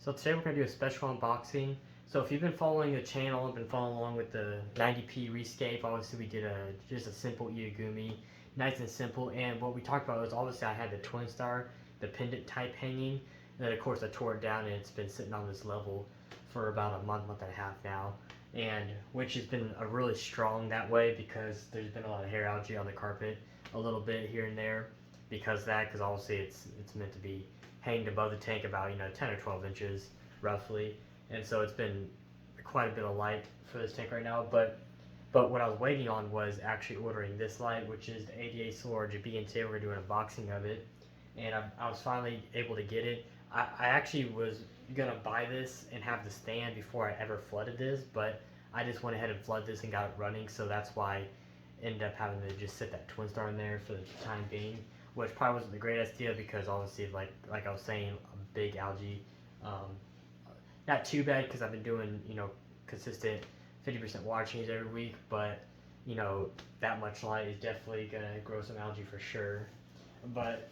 So today we're going to do a special unboxing. So if you've been following the channel and been following along with the 90p rescape, obviously we did just a simple Iagumi, nice and simple. And what we talked about was obviously I had the twin star, the pendant type hanging, and then of course I tore it down and it's been sitting on this level for about a month and a half now. And which has been a really strong that way because there's been a lot of hair algae on the carpet, a little bit here and there because of that, because obviously it's meant to be hanged above the tank about 10 or 12 inches roughly, and so it's been quite a bit of light for this tank right now. But what I was waiting on was actually ordering this light, which is the 88 Solar RGB, and today we're doing an unboxing of it, and I was finally able to get it. I actually was gonna buy this and have the stand before I ever flooded this, but I just went ahead and flooded this and got it running, so that's why I ended up having to just sit that twin star in there for the time being, which probably wasn't the greatest idea because obviously, like I was saying, a big algae. Not too bad because I've been doing consistent 50% water change every week, but that much light is definitely gonna grow some algae for sure. But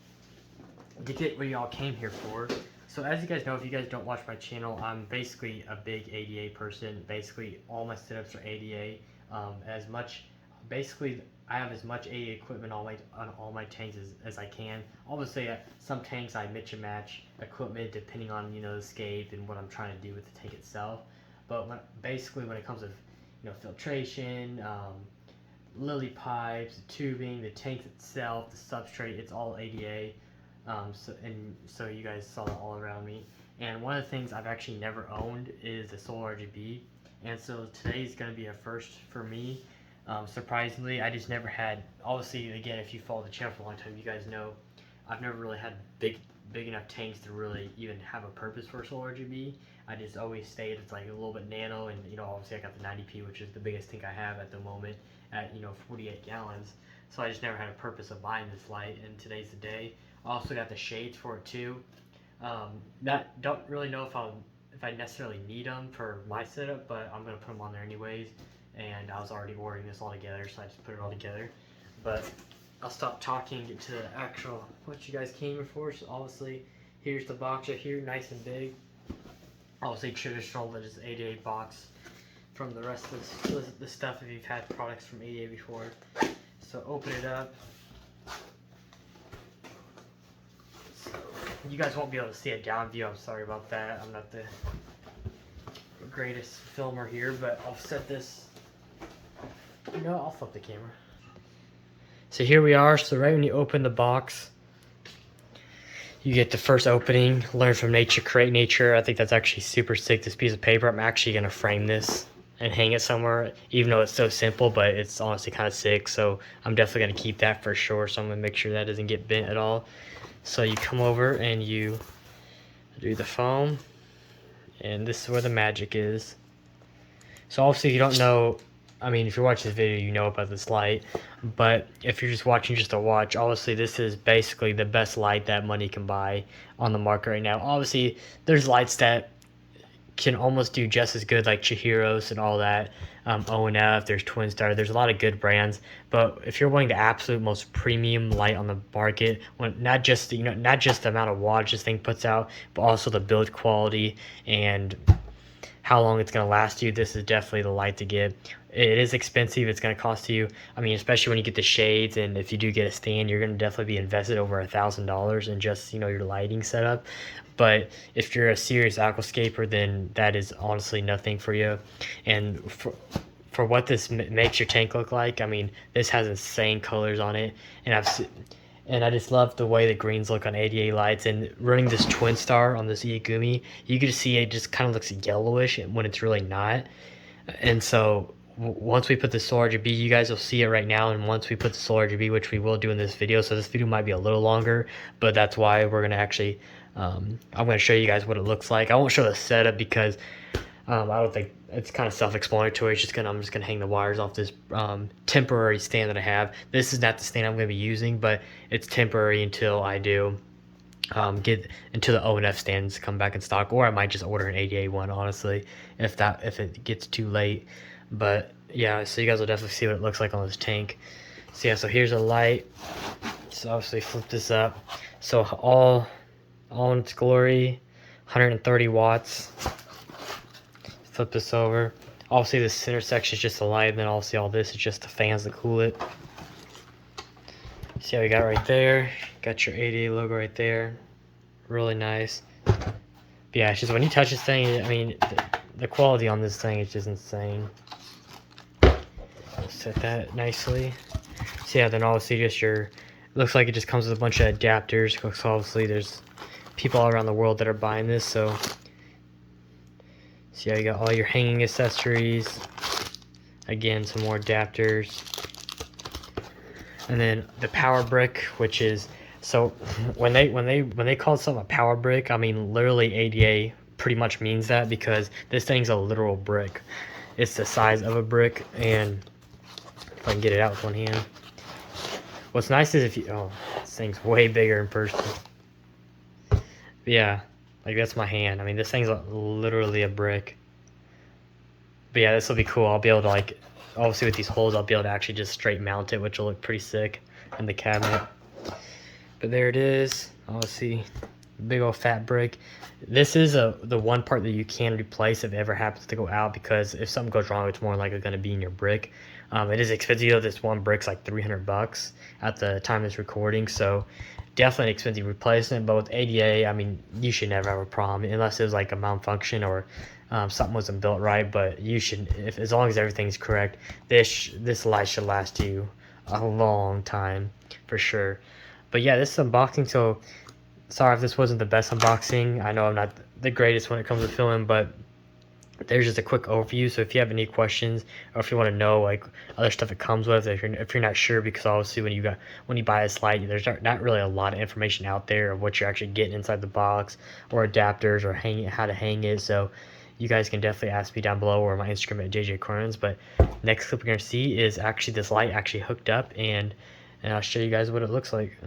to get what y'all came here for. So as you guys know, if you guys don't watch my channel, I'm basically a big ADA person. Basically, all my setups are ADA. Basically, I have as much ADA equipment on all my tanks as I can. Obviously, some tanks I mix and match equipment depending on the scape and what I'm trying to do with the tank itself. But when it comes to filtration, lily pipes, the tubing, the tank itself, the substrate, it's all ADA. So you guys saw that all around me. And one of the things I've actually never owned is the Solar RGB. And so today's going to be a first for me. Surprisingly, I just never had, obviously, again, if you follow the channel for a long time, you guys know I've never really had big enough tanks to really even have a purpose for Solar RGB. I just always stayed, it's like a little bit nano, and obviously I got the 90p, which is the biggest tank I have at the moment at 48 gallons. So I just never had a purpose of buying this light, and today's the day. I also got the shades for it too. Don't really know if I necessarily need them for my setup, but I'm gonna put them on there anyways. And I was already ordering this all together, so I just put it all together. But I'll stop talking and get to the actual what you guys came here for. So obviously, here's the box right here, nice and big. Obviously traditional, that is 88 box from the rest of the stuff if you've had products from 88 before. So open it up. You guys won't be able to see a down view, I'm sorry about that. I'm not the greatest filmer here, but I'll set this, I'll flip the camera. So here we are. So right when you open the box, you get the first opening, learn from nature, create nature. I think that's actually super sick, this piece of paper. I'm actually gonna frame this and hang it somewhere, even though it's so simple, but it's honestly kind of sick. So I'm definitely gonna keep that for sure. So I'm gonna make sure that doesn't get bent at all. So you come over and you do the foam, and this is where the magic is. So obviously, if you don't know, I mean, if you're watching this video, you know about this light, but if you're just watching just to watch, obviously this is basically the best light that money can buy on the market right now. Obviously, there's lights that can almost do just as good, like Chihiros and all that. ONF, there's Twin Star, there's a lot of good brands, but if you're wanting the absolute most premium light on the market, not just the amount of wattage this thing puts out, but also the build quality and how long it's going to last you, this is definitely the light to get. It is expensive. It's going to cost you, I mean, especially when you get the shades, and if you do get a stand, you're going to definitely be invested over $1,000 in just your lighting setup. But if you're a serious aquascaper, then that is honestly nothing for you. And for what this makes your tank look like, I mean, this has insane colors on it, and I just love the way the greens look on 88 lights. And running this twin star on this Iagumi, you can see it just kind of looks yellowish when it's really not. And so once we put the Solar RGB, you guys will see it right now. And once we put the Solar RGB, which we will do in this video, so this video might be a little longer, but that's why we're gonna actually I'm gonna show you guys what it looks like. I won't show the setup because I don't think it's kind of self-explanatory. I'm just gonna hang the wires off this temporary stand that I have. This is not the stand I'm gonna be using, but it's temporary until I do get until the ONF stands come back in stock, or I might just order an 88 one, honestly, if it gets too late. But yeah, so you guys will definitely see what it looks like on this tank. So yeah, so here's a light. So obviously flip this up. So all in its glory, 130 watts. Flip this over. Obviously the center section is just the light, and then obviously all this is just the fans to cool it. See how you got right there? Got your 88 logo right there. Really nice. But yeah, it's just when you touch this thing, I mean, the quality on this thing is just insane. Set that nicely. So yeah, then obviously just your, looks like it just comes with a bunch of adapters, because obviously there's people all around the world that are buying this. So see how you got all your hanging accessories. Again, some more adapters. And then the power brick, which is, so when they call something a power brick, I mean literally ADA pretty much means that, because this thing's a literal brick. It's the size of a brick, and if I can get it out with one hand. What's nice is if you, oh, this thing's way bigger in person. But yeah, like that's my hand. I mean, this thing's literally a brick. But yeah, this will be cool. I'll be able to, like, obviously with these holes, I'll be able to actually just straight mount it, which will look pretty sick in the cabinet. But there it is. Obviously, big old fat brick. This is the one part that you can replace if it ever happens to go out, because if something goes wrong, it's more likely going to be in your brick. It is expensive though. This one brick's like $300 at the time of this recording, so definitely an expensive replacement. But with ADA, I mean, you should never have a problem unless it was like a malfunction or something wasn't built right. But you should, if as long as everything's correct, this light should last you a long time for sure. But yeah, this is unboxing. So sorry if this wasn't the best unboxing. I know I'm not the greatest when it comes to filming, but there's just a quick overview. So if you have any questions, or if you want to know like other stuff it comes with, if you're not sure, because obviously when you buy this light, there's not really a lot of information out there of what you're actually getting inside the box, or adapters, or how to hang it. So you guys can definitely ask me down below, or my Instagram at JJ Aquariums. But next clip we're gonna see is actually this light actually hooked up, and I'll show you guys what it looks like.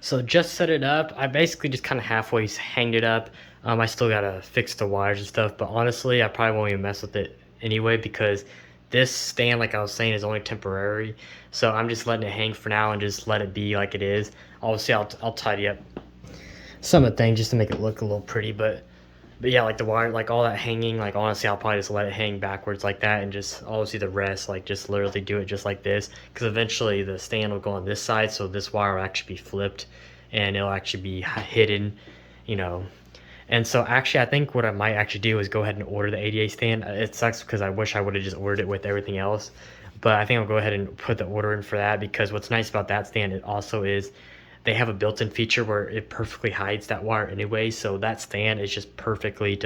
So just set it up. I basically just kind of halfway hanged it up. I still gotta fix the wires and stuff, but honestly, I probably won't even mess with it anyway, because this stand, like I was saying, is only temporary. So I'm just letting it hang for now and just let it be like it is. Obviously, I'll tidy up some of the things just to make it look a little pretty, but yeah, like the wire, like all that hanging, like honestly, I'll probably just let it hang backwards like that, and just obviously the rest, like just literally do it just like this, because eventually the stand will go on this side, so this wire will actually be flipped, and it'll actually be hidden, you know. And so actually, I think what I might actually do is go ahead and order the ADA stand. It sucks because I wish I would have just ordered it with everything else, but I think I'll go ahead and put the order in for that, because what's nice about that stand, it also is, they have a built-in feature where it perfectly hides that wire anyway, so that stand is just perfectly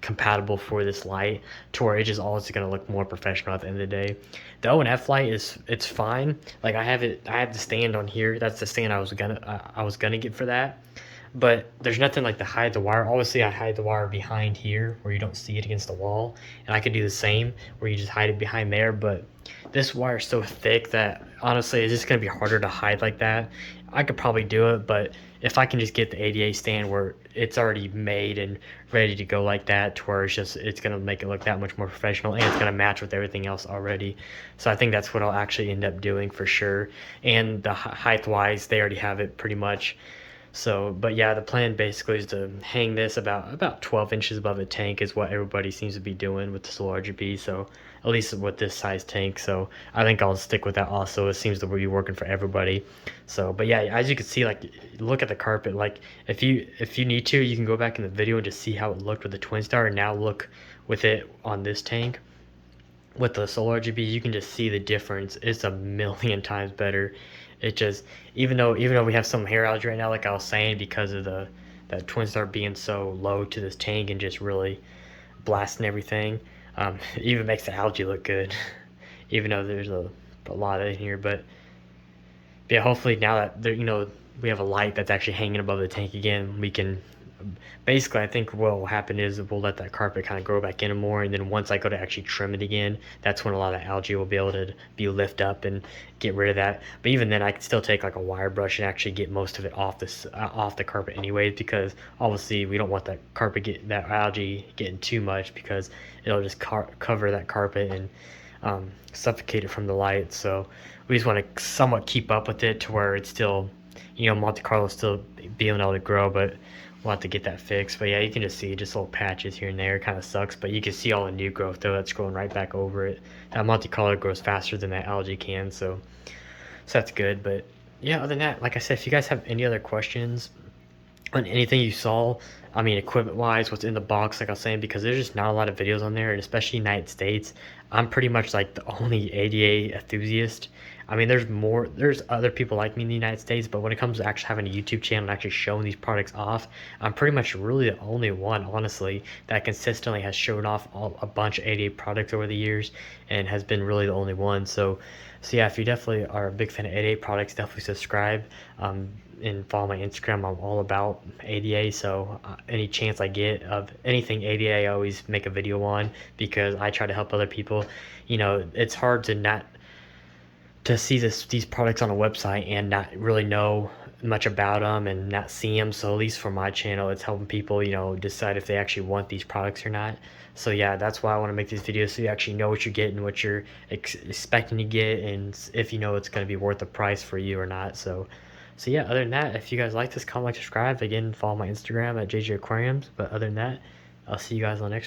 compatible for this light, to where it's just always going to look more professional at the end of the day. The O&F light it's fine. Like I have the stand on here. That's the stand I was gonna get for that. But there's nothing like to hide the wire. Obviously, I hide the wire behind here where you don't see it against the wall, and I could do the same where you just hide it behind there. But this wire is so thick that honestly, it's just gonna be harder to hide like that. I could probably do it, but if I can just get the ADA stand where it's already made and ready to go like that, to where it's gonna make it look that much more professional, and it's gonna match with everything else already. So I think that's what I'll actually end up doing for sure. And the height wise, they already have it pretty much. So, but yeah, the plan basically is to hang this about 12 inches above the tank is what everybody seems to be doing with the Solar RGB. So at least with this size tank. So I think I'll stick with that also. It seems to be working for everybody. So, but yeah, as you can see, like look at the carpet. Like if you need to, you can go back in the video and just see how it looked with the Twin Star, and now look with it on this tank. With the Solar RGB, you can just see the difference. It's a million times better. It just, even though we have some hair algae right now, like I was saying, because of that Twin Star being so low to this tank and just really blasting everything, it even makes the algae look good, even though there's a lot in here. But yeah, hopefully now that we have a light that's actually hanging above the tank again, we can basically, I think what will happen is we'll let that carpet kind of grow back in more, and then once I go to actually trim it again, that's when a lot of algae will be able to be lift up and get rid of that. But even then, I can still take like a wire brush and actually get most of it off the carpet anyways, because obviously we don't want that algae getting too much, because it'll just cover that carpet and suffocate it from the light. So we just want to somewhat keep up with it to where it's still, Monte Carlo still being able to grow, but we'll have to get that fixed. But yeah, you can just see just little patches here and there. Kind of sucks, but you can see all the new growth though that's growing right back over it. That multicolor grows faster than that algae can, so that's good. But yeah, other than that, like I said, if you guys have any other questions on anything you saw, I mean, equipment wise, what's in the box, like I was saying, because there's just not a lot of videos on there, and especially United States, I'm pretty much like the only ADA enthusiast. I mean, there's other people like me in the United States, but when it comes to actually having a YouTube channel and actually showing these products off, I'm pretty much really the only one, honestly, that consistently has shown off a bunch of ADA products over the years and has been really the only one. So yeah, if you definitely are a big fan of ADA products, definitely subscribe. And follow my Instagram. I'm all about ADA, so any chance I get of anything ADA, I always make a video on, because I try to help other people. You know, it's hard to see these products on a website and not really know much about them and not see them. So at least for my channel, it's helping people, you know, decide if they actually want these products or not. So yeah, that's why I want to make these videos, so you actually know what you're getting, what you're expecting to get, and if you know it's going to be worth the price for you or not. So yeah, other than that, if you guys like this, comment, like, subscribe. Again, follow my Instagram at JJ Aquariums. But other than that, I'll see you guys on the next